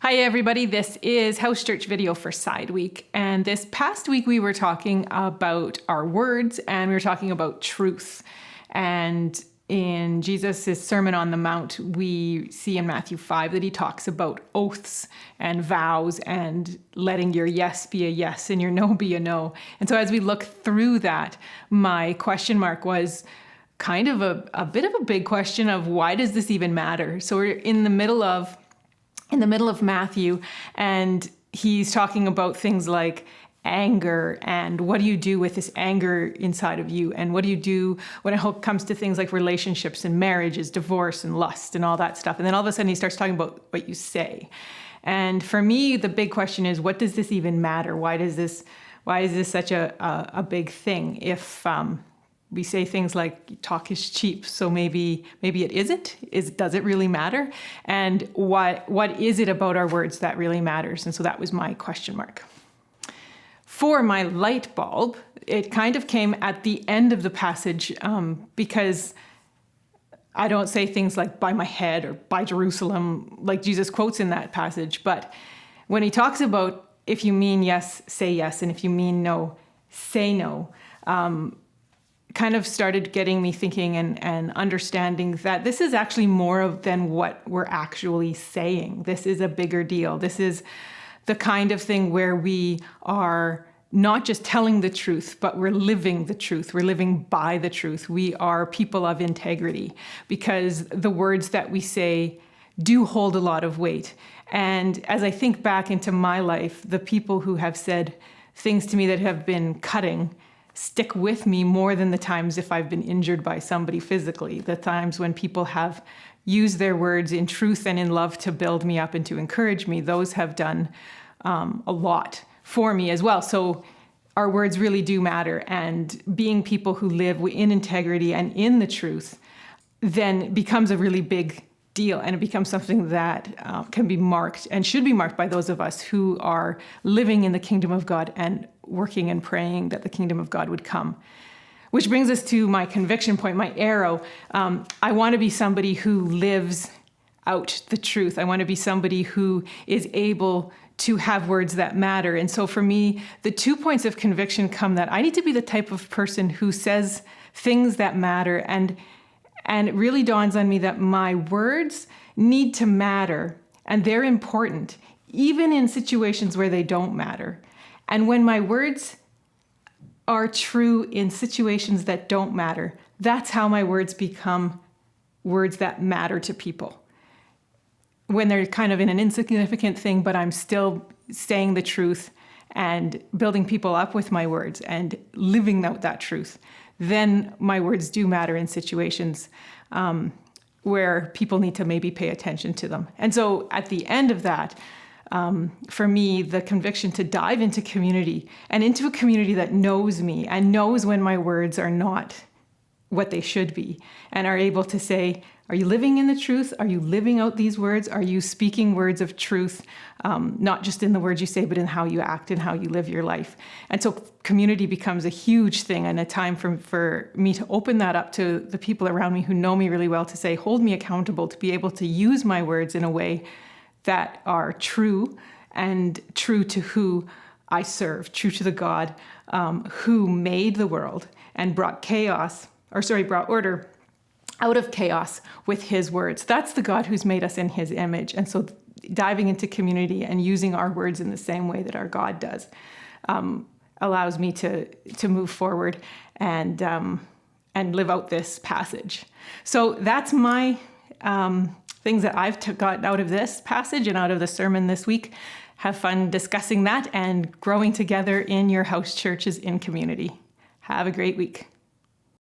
Hi everybody, this is House Church video for Side Week, and this past week we were talking about our words and we were talking about truth. And in Jesus' Sermon on the Mount, we see in Matthew 5 that he talks about oaths and vows and letting your yes be a yes and your no be a no. And so as we look through that, my question mark was kind of a bit of a big question of why does this even matter? So we're in the middle of Matthew, and he's talking about things like anger and what do you do with this anger inside of you, and what do you do when it comes to things like relationships and marriages, divorce and lust and all that stuff. And then all of a sudden he starts talking about what you say. And for me, the big question is, what does this even matter? Why is this such a big thing? If we say things like talk is cheap, so maybe it isn't. Does it really matter? And what is it about our words that really matters? And so that was my question mark. For my light bulb, it kind of came at the end of the passage because I don't say things like by my head or by Jerusalem like Jesus quotes in that passage. But when he talks about if you mean yes, say yes, and if you mean no, say no, kind of started getting me thinking and understanding that this is actually more than what we're actually saying. This is a bigger deal. This is the kind of thing where we are not just telling the truth, but we're living the truth. We're living by the truth. We are people of integrity because the words that we say do hold a lot of weight. And as I think back into my life, the people who have said things to me that have been cutting stick with me more than the times if I've been injured by somebody physically. The times when people have used their words in truth and in love to build me up and to encourage me, those have done a lot for me as well. So our words really do matter, and being people who live in integrity and in the truth then becomes a really big deal, and it becomes something that can be marked and should be marked by those of us who are living in the kingdom of God and working and praying that the kingdom of God would come. Which brings us to my conviction point, my arrow. I want to be somebody who lives out the truth. I want to be somebody who is able to have words that matter. And so for me, the 2 points of conviction come that I need to be the type of person who says things that matter, and it really dawns on me that my words need to matter, and they're important, even in situations where they don't matter. And when my words are true in situations that don't matter, that's how my words become words that matter to people. When they're kind of in an insignificant thing, but I'm still saying the truth and building people up with my words and living out that truth, then my words do matter in situations where people need to maybe pay attention to them. And so at the end of that, for me, the conviction to dive into community and into a community that knows me and knows when my words are not what they should be, and are able to say, are you living in the truth? Are you living out these words? Are you speaking words of truth, not just in the words you say, but in how you act and how you live your life? And so community becomes a huge thing, and a time for me to open that up to the people around me who know me really well, to say, hold me accountable, to be able to use my words in a way that are true, and true to who I serve, true to the God who made the world and brought order out of chaos with his words. That's the God who's made us in his image. And so diving into community and using our words in the same way that our God does allows me to move forward and live out this passage. So that's my things that I've got out of this passage and out of the sermon this week. Have fun discussing that and growing together in your house churches in community. Have a great week.